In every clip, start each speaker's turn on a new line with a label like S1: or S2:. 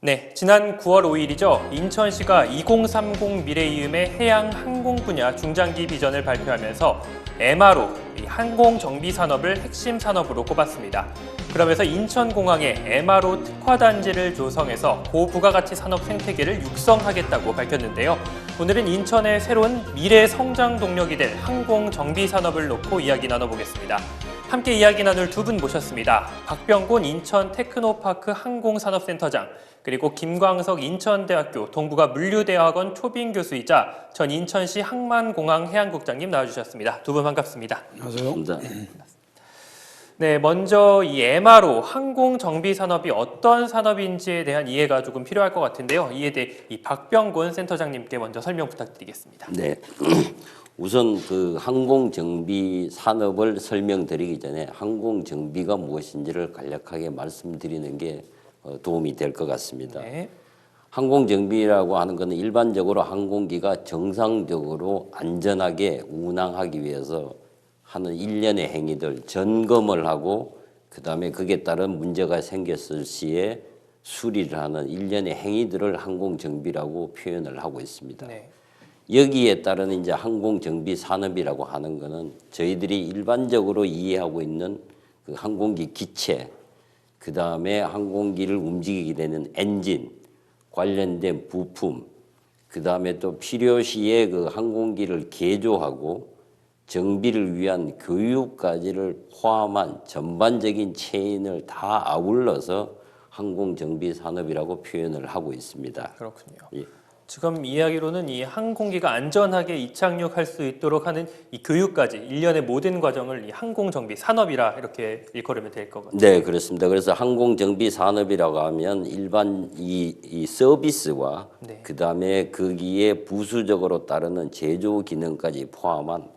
S1: 네, 지난 9월 5일이죠. 인천시가 2030 미래이음의 해양 항공 분야 중장기 비전을 발표하면서 MRO, 항공 정비 산업을 핵심 산업으로 꼽았습니다. 그러면서 인천공항에 MRO 특화단지를 조성해서 고부가가치 산업 생태계를 육성하겠다고 밝혔는데요. 오늘은 인천의 새로운 미래 성장 동력이 될 항공 정비 산업을 놓고 이야기 나눠보겠습니다. 함께 이야기 나눌 두 분 모셨습니다. 박병곤 인천 테크노파크 항공산업센터장, 그리고 김광석 인천대학교 동부가 물류대학원 초빙 교수이자 전 인천시 항만공항 해양국장님 나와주셨습니다. 두 분 반갑습니다.
S2: 안녕하세요.
S1: 네, 먼저 이 MRO 항공정비산업이 어떤 산업인지에 대한 이해가 조금 필요할 것 같은데요. 이에 대해 이 박병곤 센터장님께 먼저 설명 부탁드리겠습니다.
S2: 네, 우선 그 항공정비 산업을 설명드리기 전에 항공정비가 무엇인지를 간략하게 말씀드리는 게 도움이 될 것 같습니다.
S1: 네.
S2: 항공정비라고 하는 것은 일반적으로 항공기가 정상적으로 안전하게 운항하기 위해서 하는 일련의 행위들, 점검을 하고 그다음에 거기에 따른 문제가 생겼을 시에 수리를 하는 일련의 행위들을 항공정비라고 표현을 하고 있습니다.
S1: 네.
S2: 여기에 따른 이제 항공정비 산업이라고 하는 것은 저희들이 일반적으로 이해하고 있는 그 항공기 기체, 그 다음에 항공기를 움직이게 되는 엔진, 관련된 부품, 그 다음에 또 필요시에 그 항공기를 개조하고 정비를 위한 교육까지를 포함한 전반적인 체인을 다 아울러서 항공정비 산업이라고 표현을 하고 있습니다.
S1: 그렇군요.
S2: 예.
S1: 지금 이야기로는 이 항공기가 안전하게 이착륙할 수 있도록 하는 이 교육까지 일련의 모든 과정을 이 항공정비 산업이라 이렇게 일컬으면 될 것 같아요.
S2: 네, 그렇습니다. 그래서 항공정비 산업이라고 하면 일반 이 서비스와
S1: 네.
S2: 그다음에 거기에 부수적으로 따르는 제조 기능까지 포함한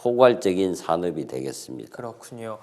S2: 포괄적인 산업이 되겠습니다.
S1: 그렇군요.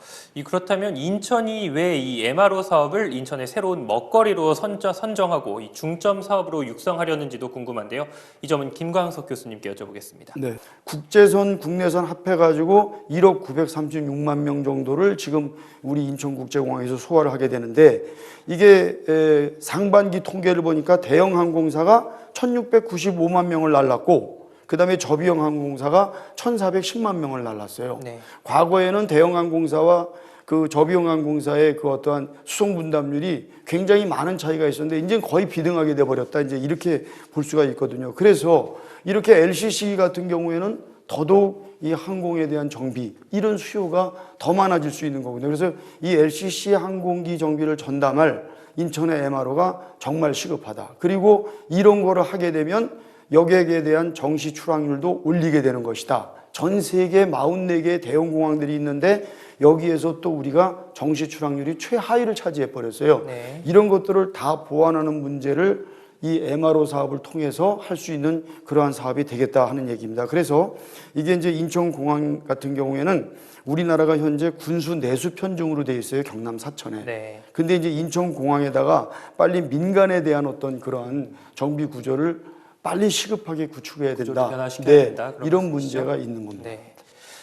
S1: 그렇다면 인천이 왜 이 MRO 사업을 인천의 새로운 먹거리로 선정하고 이 중점 사업으로 육성하려는지도 궁금한데요. 이 점은 김광석 교수님께 여쭤보겠습니다.
S3: 네, 국제선, 국내선 합해가지고 1억 936만 명 정도를 지금 우리 인천국제공항에서 소화를 하게 되는데 이게 상반기 통계를 보니까 대형 항공사가 1695만 명을 날랐고 그 다음에 저비용 항공사가 1410만 명을 날랐어요.
S1: 네.
S3: 과거에는 대형 항공사와 그 저비용 항공사의 그 어떠한 수송 분담률이 굉장히 많은 차이가 있었는데 이제 거의 비등하게 돼버렸다. 이제 이렇게 볼 수가 있거든요. 그래서 이렇게 LCC 같은 경우에는 더더욱 이 항공에 대한 정비 이런 수요가 더 많아질 수 있는 거거든요. 그래서 이 LCC 항공기 정비를 전담할 인천의 MRO가 정말 시급하다. 그리고 이런 거를 하게 되면 여객에 대한 정시 출항률도 올리게 되는 것이다. 전 세계 44개의 대형 공항들이 있는데 여기에서 또 우리가 정시 출항률이 최하위를 차지해 버렸어요.
S1: 네.
S3: 이런 것들을 다 보완하는 문제를 이 MRO 사업을 통해서 할 수 있는 그러한 사업이 되겠다 하는 얘기입니다. 그래서 이게 이제 인천공항 같은 경우에는 우리나라가 현재 군수 내수 편중으로 돼 있어요. 경남 사천에.
S1: 네.
S3: 근데 이제 인천공항에다가 빨리 민간에 대한 어떤 그러한 정비 구조를 빨리 시급하게 구축해야 된다.
S1: 변화시켜야 된다. 그런
S3: 이런
S1: 말씀이시죠?
S3: 문제가 있는 겁니다.
S1: 네.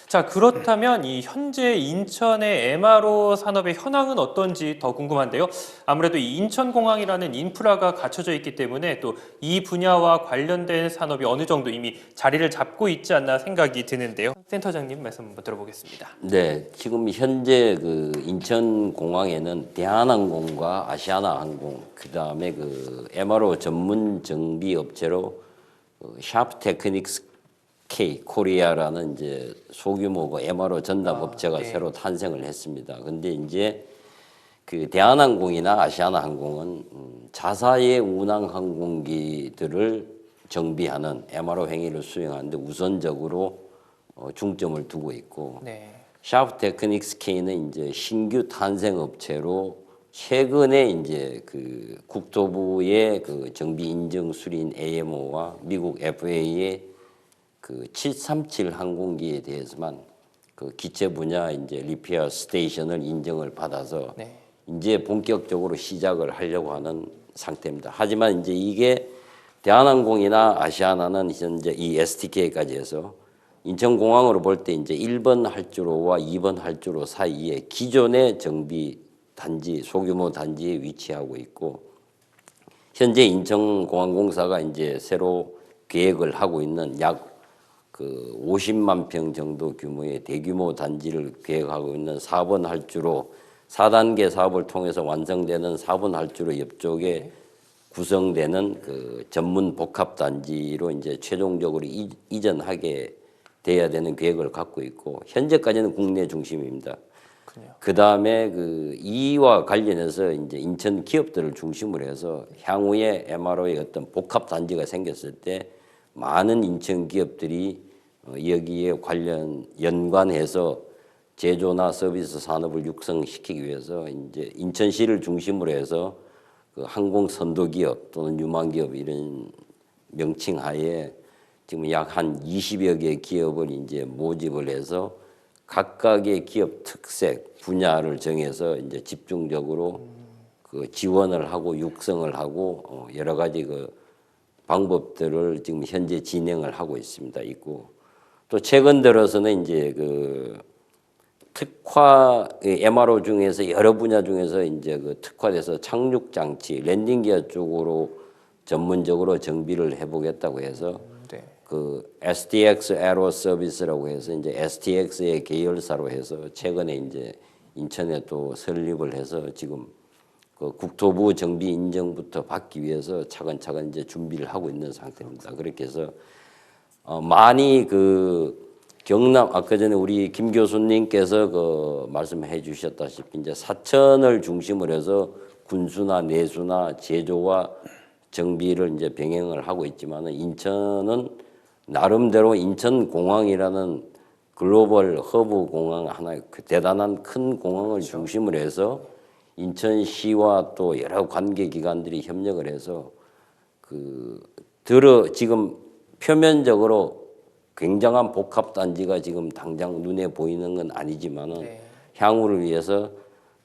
S1: 자, 그렇다면 이 현재 인천의 MRO 산업의 현황은 어떤지 더 궁금한데요. 아무래도 이 인천공항이라는 인프라가 갖춰져 있기 때문에 또 이 분야와 관련된 산업이 어느 정도 이미 자리를 잡고 있지 않나 생각이 드는데요. 센터장님 말씀 한번 들어보겠습니다.
S2: 네, 지금 현재 그 인천공항에는 대한항공과 아시아나항공, 그 다음에 그 MRO 전문 정비 업체로 샤프테크닉스 K 코리아라는 이제 소규모 그 MRO 전담 업체가
S1: 네.
S2: 새로 탄생을 했습니다. 근데 이제 그 대한항공이나 아시아나항공은 자사의 운항 항공기들을 정비하는 MRO 행위를 수행하는데 우선적으로 중점을 두고 있고,
S1: 네.
S2: 샤프테크닉스 K는 이제 신규 탄생 업체로 최근에 이제 그 국토부의 그 정비 인증 수리인 AMO와 미국 FA의 그 737 항공기에 대해서만 그 기체 분야 이제 리페어 스테이션을 인정을 받아서
S1: 네.
S2: 이제 본격적으로 시작을 하려고 하는 상태입니다. 하지만 이제 이게 대한항공이나 아시아나는 현재 이 STK까지 해서 인천공항으로 볼 때 이제 1번 활주로와 2번 활주로 사이에 기존의 정비 단지, 소규모 단지에 위치하고 있고, 현재 인천공항공사가 이제 새로 계획을 하고 있는 약 50만 평 정도 규모의 대규모 단지를 계획하고 있는 4번 활주로 4단계 사업을 통해서 완성되는 4번 활주로 옆쪽에 구성되는 그 전문 복합 단지로 이제 최종적으로 이전하게 돼야 되는 계획을 갖고 있고, 현재까지는 국내 중심입니다. 그 다음에 이와 관련해서 이제 인천 기업들을 중심으로 해서 향후에 MRO의 어떤 복합 단지가 생겼을 때 많은 인천 기업들이 여기에 연관해서 제조나 서비스 산업을 육성시키기 위해서 이제 인천시를 중심으로 해서 그 항공 선도 기업 또는 유망 기업 이런 명칭 하에 지금 약 한 20여 개 기업을 이제 모집을 해서 각각의 기업 특색 분야를 정해서 이제 집중적으로 그 지원을 하고 육성을 하고 여러 가지 그 방법들을 지금 현재 진행을 하고 있습니다. 있고 또 최근 들어서는 이제 그 특화 MRO 중에서 여러 분야 중에서 이제 그 특화돼서 착륙 장치 랜딩 기어 쪽으로 전문적으로 정비를 해보겠다고 해서 그 STX 에로 서비스라고 해서 이제 STX의 계열사로 해서 최근에 이제 인천에 또 설립을 해서 지금 그 국토부 정비 인증부터 받기 위해서 차근차근 이제 준비를 하고 있는 상태입니다. 그렇게 해서 많이 그 경남 아까 전에 우리 김 교수님께서 그 말씀해 주셨다시피 이제 사천을 중심으로 해서 군수나 내수나 제조와 정비를 이제 병행을 하고 있지만은 인천은 나름대로 인천공항이라는 글로벌 허브 공항 하나 그 대단한 큰 공항을 중심으로 해서 인천시와 또 여러 관계기관들이 협력을 해서 지금 표면적으로 굉장한 복합단지가 지금 당장 눈에 보이는 건 아니지만은 향후를 위해서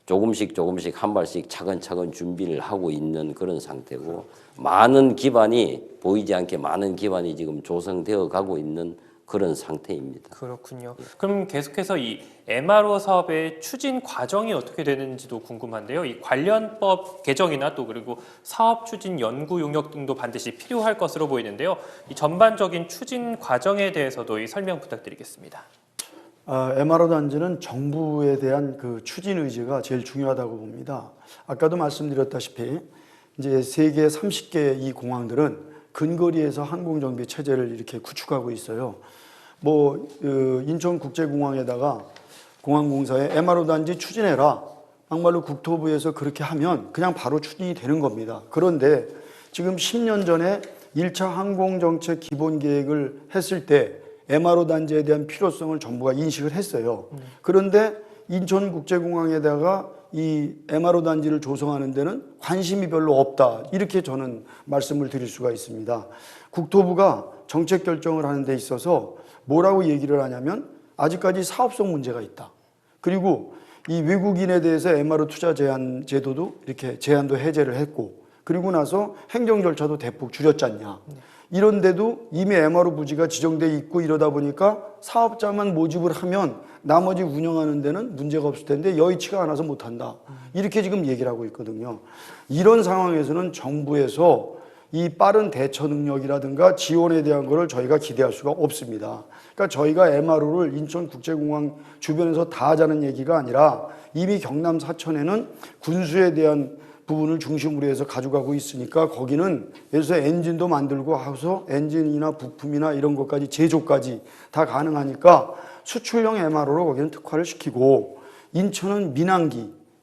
S2: 조금씩 한 발씩 차근차근 준비를 하고 있는 그런 상태고, 많은 기반이 보이지 않게 많은 기반이 지금 조성되어 가고 있는 그런 상태입니다.
S1: 그렇군요. 그럼 계속해서 이 MRO 사업의 추진 과정이 어떻게 되는지도 궁금한데요. 이 관련법 개정이나 또 그리고 사업 추진 연구 용역 등도 반드시 필요할 것으로 보이는데요. 이 전반적인 추진 과정에 대해서도 이 설명 부탁드리겠습니다.
S3: MRO 단지는 정부에 대한 그 추진 의지가 제일 중요하다고 봅니다. 아까도 말씀드렸다시피 이제 세계 30개 이 공항들은 근거리에서 항공정비 체제를 이렇게 구축하고 있어요. 인천국제공항에다가 공항공사에 MRO 단지 추진해라. 막말로 국토부에서 그렇게 하면 그냥 바로 추진이 되는 겁니다. 그런데 지금 10년 전에 1차 항공정책 기본계획을 했을 때 MRO 단지에 대한 필요성을 정부가 인식을 했어요. 그런데 인천국제공항에다가 이 MRO 단지를 조성하는 데는 관심이 별로 없다. 이렇게 저는 말씀을 드릴 수가 있습니다. 국토부가 정책 결정을 하는 데 있어서 뭐라고 얘기를 하냐면 아직까지 사업성 문제가 있다. 그리고 이 외국인에 대해서 MRO 투자 제한 제도도 이렇게 제한도 해제를 했고, 그리고 나서 행정 절차도 대폭 줄였지 않냐. 이런데도 이미 MRO 부지가 지정돼 있고 이러다 보니까 사업자만 모집을 하면 나머지 운영하는 데는 문제가 없을 텐데 여의치가 않아서 못한다. 이렇게 지금 얘기를 하고 있거든요. 이런 상황에서는 정부에서 이 빠른 대처 능력이라든가 지원에 대한 거를 저희가 기대할 수가 없습니다. 그러니까 저희가 MRO를 인천국제공항 주변에서 다 하자는 얘기가 아니라 이미 경남 사천에는 군수에 대한 부분을 중심으로 해서 가져가고 있으니까 거기는 예를 들어서 엔진도 만들고 하고서 엔진이나 부품이나 이런 것까지 제조까지 다 가능하니까 수출형 MRO로 거기는 특화를 시키고, 인천은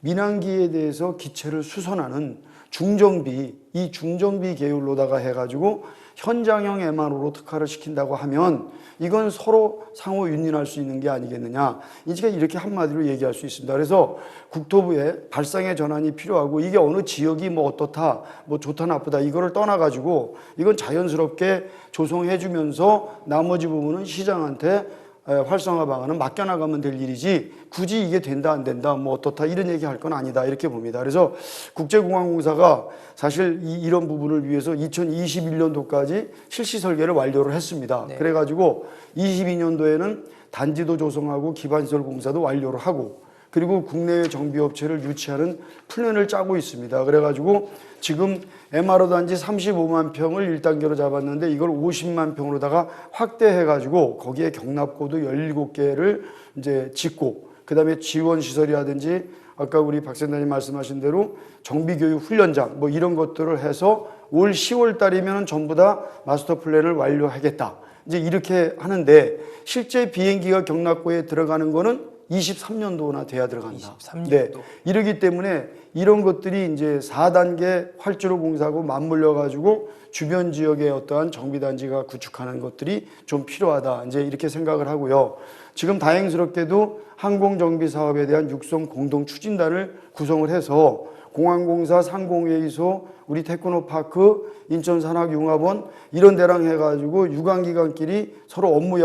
S3: 민항기에 대해서 기체를 수선하는 중정비, 이 중정비 계열로다가 해가지고 현장형 MRO로 특화를 시킨다고 하면 이건 서로 상호 윈윈할 수 있는 게 아니겠느냐. 이제 이렇게 한마디로 얘기할 수 있습니다. 그래서 국토부의 발상의 전환이 필요하고, 이게 어느 지역이 뭐 어떻다, 뭐 좋다 나쁘다 이거를 떠나가지고 이건 자연스럽게 조성해 주면서 나머지 부분은 시장한테 활성화 방안은 맡겨나가면 될 일이지 굳이 이게 된다 안 된다 뭐 어떻다 이런 얘기할 건 아니다 이렇게 봅니다. 그래서 국제공항공사가 사실 이런 부분을 위해서 2021년도까지 실시 설계를 완료를 했습니다.
S1: 네.
S3: 그래가지고 22년도에는 단지도 조성하고 기반시설 공사도 완료를 하고 그리고 국내외 정비업체를 유치하는 플랜을 짜고 있습니다. 그래가지고 지금 MRO 단지 35만 평을 1단계로 잡았는데 이걸 50만 평으로다가 확대해가지고 거기에 경납고도 17개를 이제 짓고 그다음에 지원 시설이라든지 아까 우리 박 센터님 말씀하신 대로 정비교육 훈련장 뭐 이런 것들을 해서 올 10월 달이면 전부 다 마스터 플랜을 완료하겠다. 이제 이렇게 하는데 실제 비행기가 경납고에 들어가는 거는 23년도나 돼야 들어간다.
S1: 23년도.
S3: 네. 이러기 때문에 이런 것들이 이제 4단계 활주로 공사하고 맞물려 가지고 주변 지역의 어떠한 정비단지가 구축하는 것들이 좀 필요하다. 이제 이렇게 생각을 하고요. 지금 다행스럽게도 항공정비 사업에 대한 육성 공동 추진단을 구성을 해서 공항공사, 상공회의소, 우리 테크노파크, 인천산학융합원 이런 데랑 해가지고 유관기관끼리 서로 업무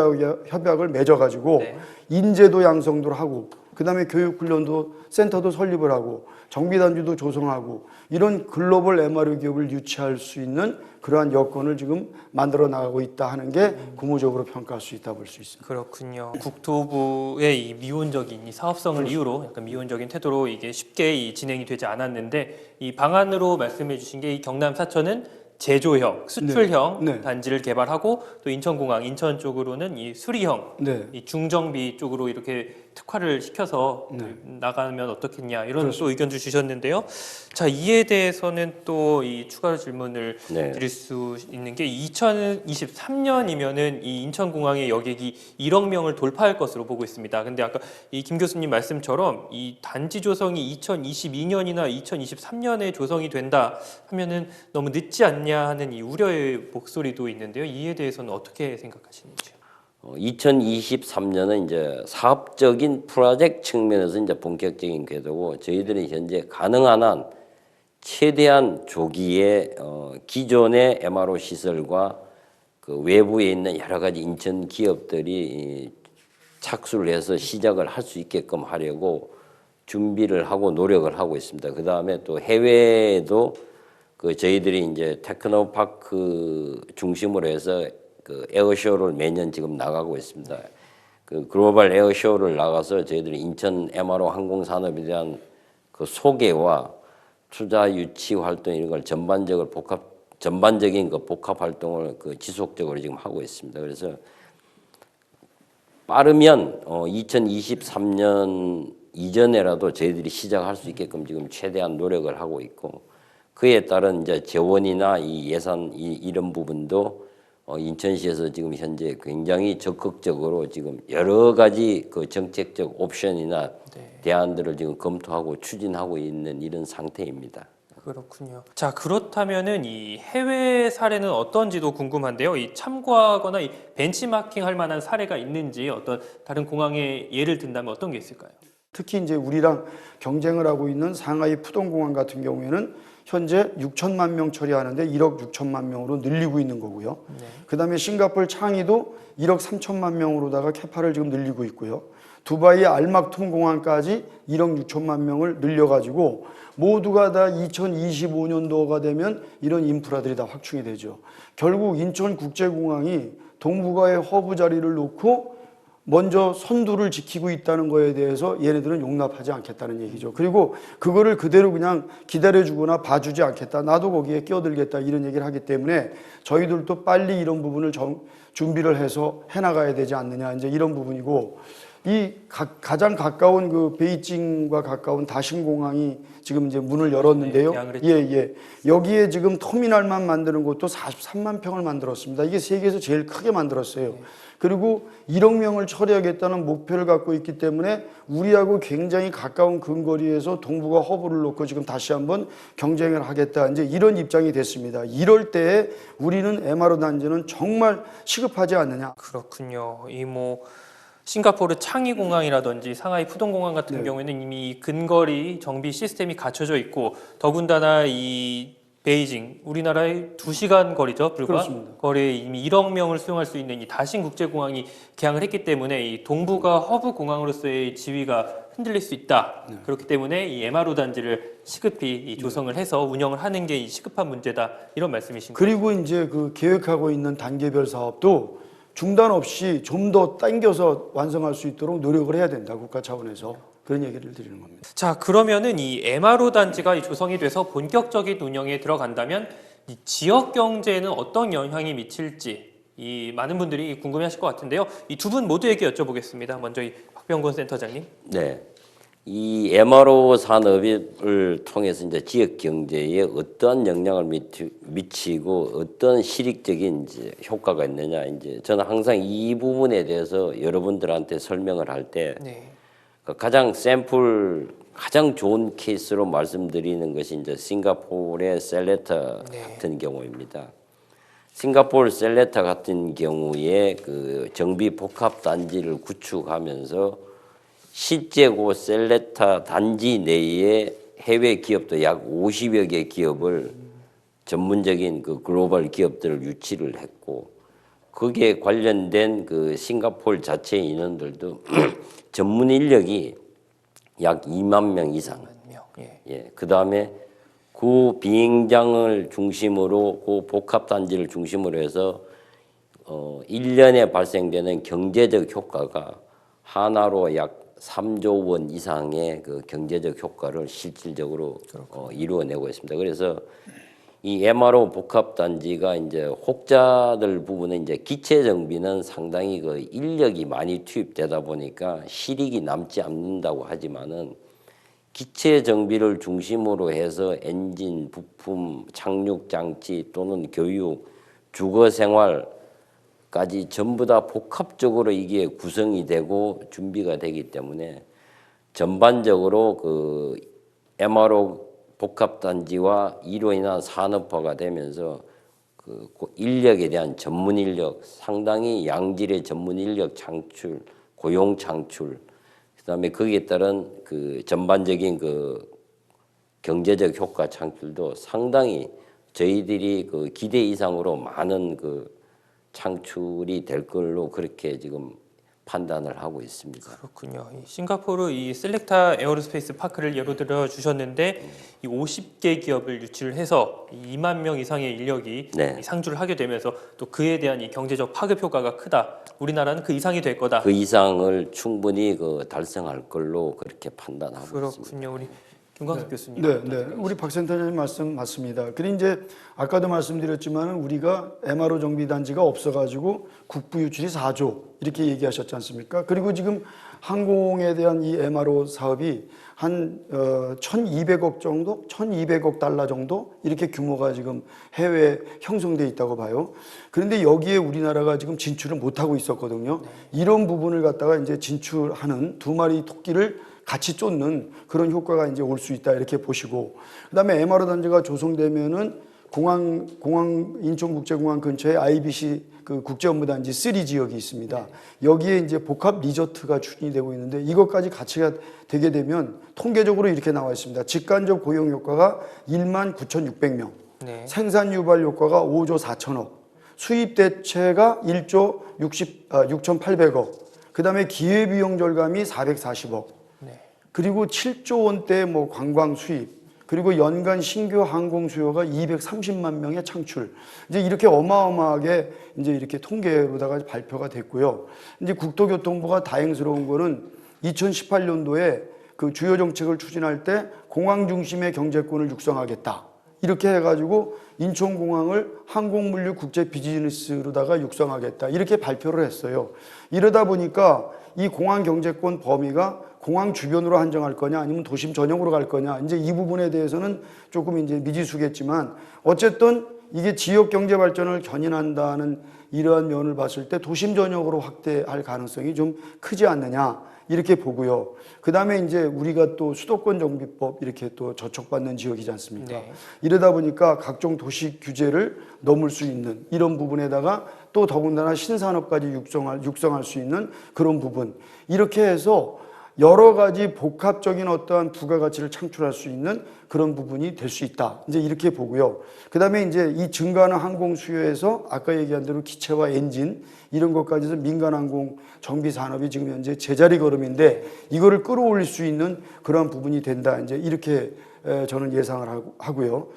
S3: 협약을 맺어가지고
S1: 네.
S3: 인재도 양성도 하고 그다음에 교육훈련도 센터도 설립을 하고 정비단지도 조성하고 이런 글로벌 MRO 기업을 유치할 수 있는 그러한 여건을 지금 만들어 나가고 있다 하는 게 고무적으로 평가할 수 있다 볼 수 있습니다.
S1: 그렇군요. 국토부의 이 미온적인 이 사업성을 이유로 약간 미온적인 태도로 이게 쉽게 이 진행이 되지 않았는데 이 방안으로 말씀해 주신 게 이 경남 사천은 제조형, 수출형
S3: 네.
S1: 단지를 개발하고 또 인천공항, 인천 쪽으로는 이 수리형,
S3: 네.
S1: 이 중정비 쪽으로 이렇게 특화를 시켜서 나가면 어떻겠냐 이런 또 의견도 주셨는데요. 자, 이에 대해서는 또 이 추가 질문을
S2: 네.
S1: 드릴 수 있는 게 2023년이면은 이 인천공항의 여객이 1억 명을 돌파할 것으로 보고 있습니다. 근데 아까 이 김 교수님 말씀처럼 이 단지 조성이 2022년이나 2023년에 조성이 된다 하면은 너무 늦지 않냐 하는 이 우려의 목소리도 있는데요. 이에 대해서는 어떻게 생각하시는지요?
S2: 2023년은 이제 사업적인 프로젝트 측면에서 이제 본격적인 궤도고 저희들은 현재 가능한 한 최대한 조기에 기존의 MRO 시설과 그 외부에 있는 여러 가지 인천 기업들이 착수를 해서 시작을 할 수 있게끔 하려고 준비를 하고 노력을 하고 있습니다. 그 다음에 또 해외에도 그 저희들이 이제 테크노파크 중심으로 해서 그 에어쇼를 매년 지금 나가고 있습니다. 그 글로벌 에어쇼를 나가서 저희들이 인천 MRO 항공 산업에 대한 그 소개와 투자 유치 활동 이런 걸 전반적인 그 복합 활동을 그 지속적으로 지금 하고 있습니다. 그래서 빠르면 2023년 이전에라도 저희들이 시작할 수 있게끔 지금 최대한 노력을 하고 있고 그에 따른 이제 재원이나 이 예산 이런 부분도 인천시에서 지금 현재 굉장히 적극적으로 지금 여러 가지 그 정책적 옵션이나 대안들을 지금 검토하고 추진하고 있는 이런 상태입니다.
S1: 그렇군요. 자, 그렇다면은 이 해외 사례는 어떤지도 궁금한데요. 이 참고하거나 이 벤치마킹 할 만한 사례가 있는지 어떤 다른 공항의 예를 든다면 어떤 게 있을까요?
S3: 특히 이제 우리랑 경쟁을 하고 있는 상하이 푸동공항 같은 경우에는 현재 6천만 명 처리하는데 1억 6천만 명으로 늘리고 있는 거고요. 그다음에 싱가포르 창의도 1억 3천만 명으로다가 캐파를 지금 늘리고 있고요. 두바이 알막툼 공항까지 1억 6천만 명을 늘려가지고 모두가 다 2025년도가 되면 이런 인프라들이 다 확충이 되죠. 결국 인천국제공항이 동북아의 허브 자리를 놓고 먼저 선두를 지키고 있다는 거에 대해서 얘네들은 용납하지 않겠다는 얘기죠. 그리고 그거를 그대로 그냥 기다려주거나 봐주지 않겠다. 나도 거기에 끼어들겠다. 이런 얘기를 하기 때문에 저희들도 빨리 이런 부분을 준비를 해서 해나가야 되지 않느냐. 이제 이런 부분이고 이 가장 가까운 그 베이징과 가까운 다신공항이 지금 이제 문을 열었는데요. 예. 여기에 지금 터미널만 만드는 것도 43만 평을 만들었습니다. 이게 세계에서 제일 크게 만들었어요. 그리고 1억 명을 처리하겠다는 목표를 갖고 있기 때문에 우리하고 굉장히 가까운 근거리에서 동북아 허브를 놓고 지금 다시 한번 경쟁을 하겠다. 이제 이런 입장이 됐습니다. 이럴 때에 우리는 MRO 단지는 정말 시급하지 않느냐.
S1: 그렇군요. 이 뭐 싱가포르 창의공항이라든지 상하이 푸동공항 같은 경우에는 이미 근거리 정비 시스템이 갖춰져 있고 더군다나 이 베이징, 우리나라의 2시간 거리죠, 불과.
S3: 그렇습니다.
S1: 거리에 이미 1억 명을 수용할 수 있는 이 다신 국제공항이 개항을 했기 때문에 이 동북아 허브 공항으로서의 지위가 흔들릴 수 있다. 그렇기 때문에 이 MRO 단지를 시급히 이 조성을 해서 운영을 하는 게 이 시급한 문제다. 이런 말씀이신 거죠.
S3: 그리고 이제 그 계획하고 있는 단계별 사업도 중단 없이 좀 더 당겨서 완성할 수 있도록 노력을 해야 된다. 국가 차원에서 그런 얘기를 드리는 겁니다.
S1: 자, 그러면은 이 MRO 단지가 이 조성이 돼서 본격적인 운영에 들어간다면 이 지역 경제에는 어떤 영향이 미칠지 이 많은 분들이 궁금해하실 것 같은데요. 이 두 분 모두에게 여쭤보겠습니다. 먼저 이 박병곤 센터장님.
S2: 네. 이 MRO 산업을 통해서 이제 지역 경제에 어떠한 영향을 미치고 어떤 실익적인 이제 효과가 있느냐, 이제 저는 항상 이 부분에 대해서 여러분들한테 설명을 할 때
S1: 네.
S2: 가장 좋은 케이스로 말씀드리는 것이 이제 싱가포르의 셀레타 같은 경우입니다. 싱가포르 셀레타 같은 경우에 그 정비 복합 단지를 구축하면서 실제 그 셀레타 단지 내에 해외 기업도 약 50여 개 기업을 전문적인 그 글로벌 기업들을 유치를 했고, 거기에 관련된 그 싱가포르 자체 인원들도 전문 인력이 약 2만 명 이상. 예. 그다음에 그 비행장을 중심으로 그 복합 단지를 중심으로 해서 1년에 발생되는 경제적 효과가 하나로 약 3조 원 이상의 그 경제적 효과를 실질적으로 이루어내고 있습니다. 그래서 이 MRO 복합 단지가 이제 혹자들 부분에 이제 기체 정비는 상당히 그 인력이 많이 투입되다 보니까 실익이 남지 않는다고 하지만은 기체 정비를 중심으로 해서 엔진, 부품, 착륙 장치 또는 교육, 주거 생활까지 전부 다 복합적으로 이게 구성이 되고 준비가 되기 때문에 전반적으로 그 MRO 복합단지와 이로 인한 산업화가 되면서 그 인력에 대한 전문 인력, 상당히 양질의 전문 인력 창출, 고용 창출, 그다음에 거기에 따른 그 전반적인 그 경제적 효과 창출도 상당히 저희들이 그 기대 이상으로 많은 그 창출이 될 걸로 그렇게 지금 판단을 하고 있습니다.
S1: 그렇군요. 이 싱가포르 이 셀렉타 에어로스페이스 파크를 예로 들어 주셨는데 이 50개 기업을 유치를 해서 2만 명 이상의 인력이 이 상주를 하게 되면서 또 그에 대한 이 경제적 파급 효과가 크다. 우리나라는 그 이상이 될 거다.
S2: 그 이상을 충분히 그 달성할 걸로 그렇게 판단하고 있습니다.
S1: 그렇군요. 우리 김광석 교수님.
S3: 네. 우리 박 센터장님 말씀 맞습니다. 그리고 이제 아까도 말씀드렸지만 우리가 MRO 정비 단지가 없어가지고 국부 유출이 4조 이렇게 얘기하셨지 않습니까? 그리고 지금 항공에 대한 이 MRO 사업이 한 1,200억 정도, 1,200억 달러 정도 이렇게 규모가 지금 해외에 형성돼 있다고 봐요. 그런데 여기에 우리나라가 지금 진출을 못 하고 있었거든요. 이런 부분을 갖다가 이제 진출하는 두 마리 토끼를 같이 쫓는 그런 효과가 이제 올 수 있다 이렇게 보시고, 그다음에 MRO 단지가 조성되면은 인천국제공항 근처에 IBC 그 국제업무단지 3 지역이 있습니다. 여기에 이제 복합 리조트가 추진이 되고 있는데 이것까지 같이가 되게 되면 통계적으로 이렇게 나와 있습니다. 직간접 고용 효과가 19,600명, 생산 유발 효과가 5조 4천억, 수입 대체가 1조 6,800억, 그다음에 기회비용 절감이 440억. 그리고 7조 원대 뭐 관광 수입, 그리고 연간 신규 항공 수요가 230만 명의 창출. 이제 이렇게 어마어마하게 이제 이렇게 통계로다가 발표가 됐고요. 이제 국토교통부가 다행스러운 거는 2018년도에 그 주요 정책을 추진할 때 공항 중심의 경제권을 육성하겠다. 이렇게 해가지고 인천공항을 항공물류 국제 비즈니스로다가 육성하겠다. 이렇게 발표를 했어요. 이러다 보니까 이 공항 경제권 범위가 공항 주변으로 한정할 거냐 아니면 도심 전역으로 갈 거냐, 이제 이 부분에 대해서는 조금 이제 미지수겠지만 어쨌든 이게 지역 경제 발전을 견인한다는 이러한 면을 봤을 때 도심 전역으로 확대할 가능성이 좀 크지 않느냐 이렇게 보고요. 그다음에 이제 우리가 또 수도권 정비법 이렇게 또 저촉받는 지역이지 않습니까? 이러다 보니까 각종 도시 규제를 넘을 수 있는 이런 부분에다가 또 더군다나 신산업까지 육성할 수 있는 그런 부분, 이렇게 해서 여러 가지 복합적인 어떠한 부가가치를 창출할 수 있는 그런 부분이 될 수 있다. 이제 이렇게 보고요. 그다음에 이제 이 증가하는 항공 수요에서 아까 얘기한 대로 기체와 엔진 이런 것까지 해서 민간 항공 정비 산업이 지금 현재 제자리 걸음인데 이거를 끌어올릴 수 있는 그러한 부분이 된다. 이제 이렇게 저는 예상을 하고요.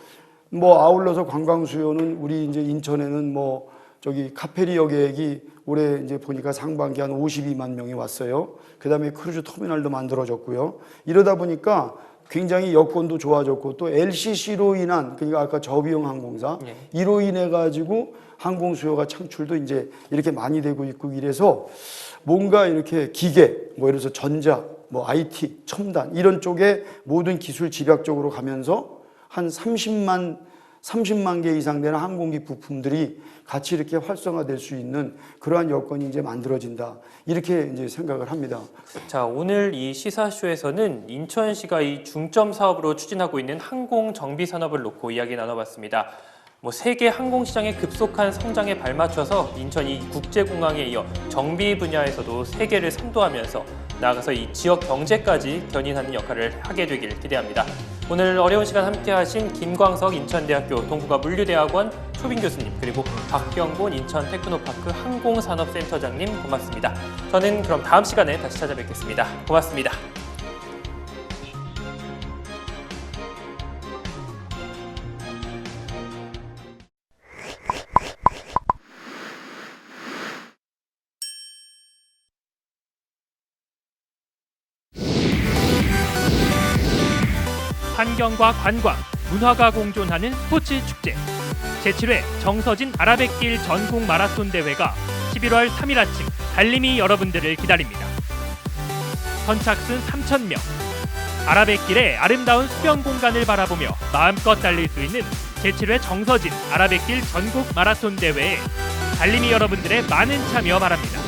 S3: 뭐 아울러서 관광 수요는 우리 이제 인천에는 뭐 저기 카페리 여객이 올해 이제 보니까 상반기 한 52만 명이 왔어요. 그다음에 크루즈 터미널도 만들어졌고요. 이러다 보니까 굉장히 여건도 좋아졌고 또 LCC로 인한 그러니까 아까 저비용 항공사 이로 인해 가지고 항공 수요가 창출도 이제 이렇게 많이 되고 있고 이래서 뭔가 이렇게 기계 뭐 예를 들어서 전자 뭐 IT 첨단 이런 쪽에 모든 기술 집약적으로 가면서 한 30만 개 이상 되는 항공기 부품들이 같이 이렇게 활성화될 수 있는 그러한 여건이 이제 만들어진다. 이렇게 이제 생각을 합니다.
S1: 자, 오늘 이 시사쇼에서는 인천시가 이 중점 사업으로 추진하고 있는 항공 정비 산업을 놓고 이야기 나눠봤습니다. 뭐 세계 항공 시장의 급속한 성장에 발맞춰서 인천이 국제공항에 이어 정비 분야에서도 세계를 선도하면서 나아가서 이 지역 경제까지 견인하는 역할을 하게 되길 기대합니다. 오늘 어려운 시간 함께하신 김광석 인천대학교 동국어물류대학원 초빙 교수님 그리고 박경본 인천 테크노파크 항공산업센터장님 고맙습니다. 저는 그럼 다음 시간에 다시 찾아뵙겠습니다. 고맙습니다. 환경과 관광, 문화가 공존하는 스포츠 축제 제7회 정서진 아라뱃길 전국 마라톤 대회가 11월 3일 아침 달림이 여러분들을 기다립니다. 선착순 3,000명, 아라뱃길의 아름다운 수변 공간을 바라보며 마음껏 달릴 수 있는 제7회 정서진 아라뱃길 전국 마라톤 대회에 달림이 여러분들의 많은 참여 바랍니다.